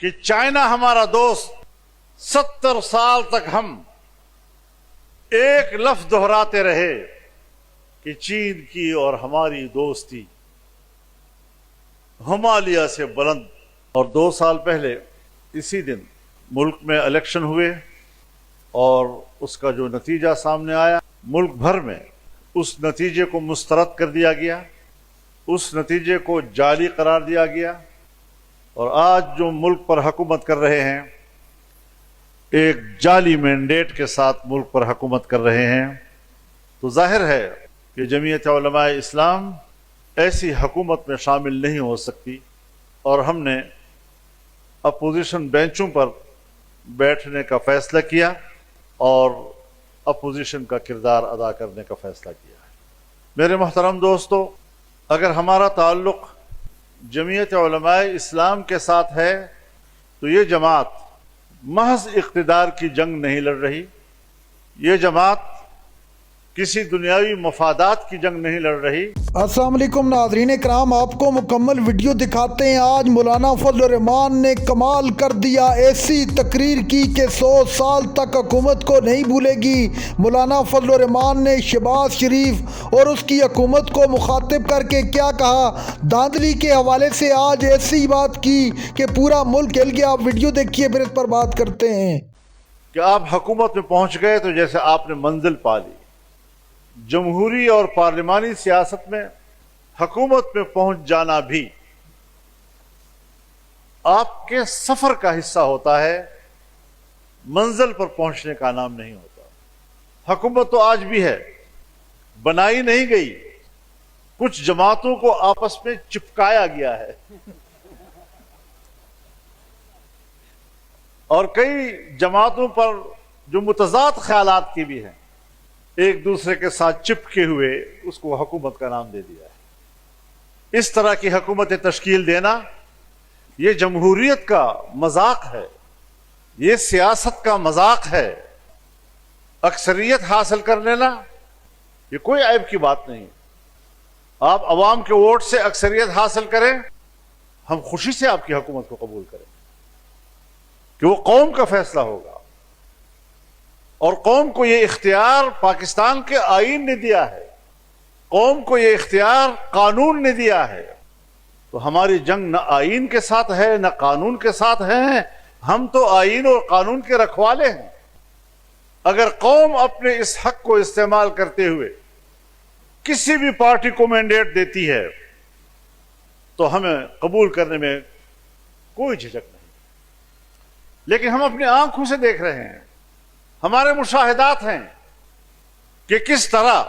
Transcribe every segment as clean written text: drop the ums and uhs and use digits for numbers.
کہ چائنا ہمارا دوست 70 سال تک ہم ایک لفظ دہراتے رہے کہ چین کی اور ہماری دوستی ہمالیہ سے بلند. اور 2 سال پہلے اسی دن ملک میں الیکشن ہوئے اور اس کا جو نتیجہ سامنے آیا، ملک بھر میں اس نتیجے کو مسترد کر دیا گیا، اس نتیجے کو جعلی قرار دیا گیا. اور آج جو ملک پر حکومت کر رہے ہیں ایک جعلی مینڈیٹ کے ساتھ ملک پر حکومت کر رہے ہیں. تو ظاہر ہے کہ جمعیت علماء اسلام ایسی حکومت میں شامل نہیں ہو سکتی، اور ہم نے اپوزیشن بینچوں پر بیٹھنے کا فیصلہ کیا اور اپوزیشن کا کردار ادا کرنے کا فیصلہ کیا ہے. میرے محترم دوستو، اگر ہمارا تعلق جمعیت علماء اسلام کے ساتھ ہے تو یہ جماعت محض اقتدار کی جنگ نہیں لڑ رہی، یہ جماعت کسی دنیاوی مفادات کی جنگ نہیں لڑ رہی. السلام علیکم ناظرین کرام، آپ کو مکمل ویڈیو دکھاتے ہیں. آج مولانا فضل الرحمان نے کمال کر دیا، ایسی تقریر کی کہ 100 سال تک حکومت کو نہیں بھولے گی. مولانا فضل الرحمان نے شہباز شریف اور اس کی حکومت کو مخاطب کر کے کیا کہا؟ دھاندلی کے حوالے سے آج ایسی بات کی کہ پورا ملک ہل گیا. آپ ویڈیو دیکھیے پھر اس پر بات کرتے ہیں. کہ آپ حکومت میں پہنچ گئے تو جیسے آپ نے منزل پا لی. جمہوری اور پارلیمانی سیاست میں حکومت میں پہنچ جانا بھی آپ کے سفر کا حصہ ہوتا ہے، منزل پر پہنچنے کا نام نہیں ہوتا. حکومت تو آج بھی ہے، بنائی نہیں گئی، کچھ جماعتوں کو آپس میں چپکایا گیا ہے اور کئی جماعتوں پر جو متضاد خیالات کی بھی ہیں ایک دوسرے کے ساتھ چپکے ہوئے اس کو حکومت کا نام دے دیا ہے. اس طرح کی حکومت تشکیل دینا یہ جمہوریت کا مذاق ہے، یہ سیاست کا مذاق ہے. اکثریت حاصل کر لینا یہ کوئی عیب کی بات نہیں. آپ عوام کے ووٹ سے اکثریت حاصل کریں، ہم خوشی سے آپ کی حکومت کو قبول کریں کہ وہ قوم کا فیصلہ ہوگا، اور قوم کو یہ اختیار پاکستان کے آئین نے دیا ہے، قوم کو یہ اختیار قانون نے دیا ہے. تو ہماری جنگ نہ آئین کے ساتھ ہے نہ قانون کے ساتھ ہے، ہم تو آئین اور قانون کے رکھوالے ہیں. اگر قوم اپنے اس حق کو استعمال کرتے ہوئے کسی بھی پارٹی کو مینڈیٹ دیتی ہے تو ہمیں قبول کرنے میں کوئی جھجک نہیں. لیکن ہم اپنی آنکھوں سے دیکھ رہے ہیں، ہمارے مشاہدات ہیں کہ کس طرح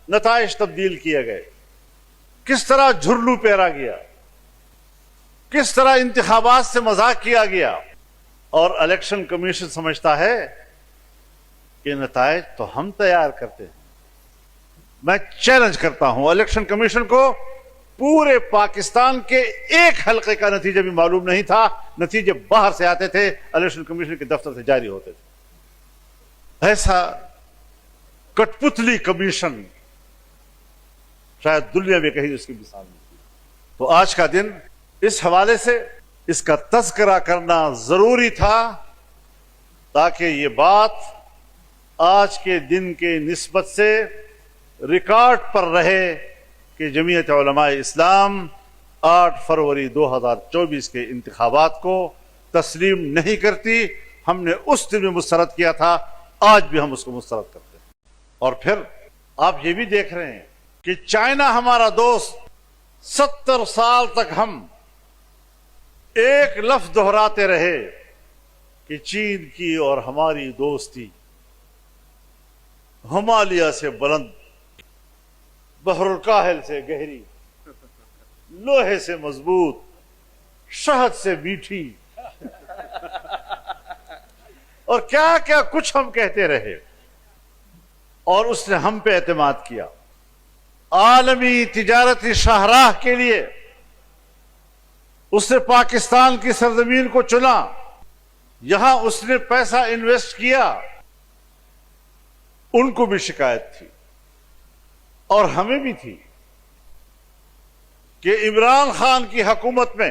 نتائج تبدیل کیے گئے، کس طرح جھرلو پیرا گیا، کس طرح انتخابات سے مذاق کیا گیا. اور الیکشن کمیشن سمجھتا ہے کہ نتائج تو ہم تیار کرتے ہیں. میں چیلنج کرتا ہوں الیکشن کمیشن کو، پورے پاکستان کے ایک حلقے کا نتیجہ بھی معلوم نہیں تھا. نتیجے باہر سے آتے تھے، الیکشن کمیشن کے دفتر سے جاری ہوتے تھے. ایسا کٹ پتلی کمیشن شاید دنیا میں کہیں اس کی مثال نہیں تھی. تو آج کا دن اس حوالے سے اس کا تذکرہ کرنا ضروری تھا تاکہ یہ بات آج کے دن کے نسبت سے ریکارڈ پر رہے کہ جمعیت علماء اسلام 8 فروری 2024 کے انتخابات کو تسلیم نہیں کرتی. ہم نے اس دن میں مسترد کیا تھا، آج بھی ہم اس کو مسترد کرتے ہیں. اور پھر آپ یہ بھی دیکھ رہے ہیں کہ چائنا ہمارا دوست 70 سال تک ہم ایک لفظ دہراتے رہے کہ چین کی اور ہماری دوستی ہمالیہ سے بلند، بحر الکاہل سے گہری، لوہے سے مضبوط، شہد سے میٹھی، اور کیا کیا کچھ ہم کہتے رہے. اور اس نے ہم پہ اعتماد کیا. عالمی تجارتی شاہراہ کے لیے اس نے پاکستان کی سرزمین کو چنا، یہاں اس نے پیسہ انویسٹ کیا. ان کو بھی شکایت تھی اور ہمیں بھی تھی کہ عمران خان کی حکومت میں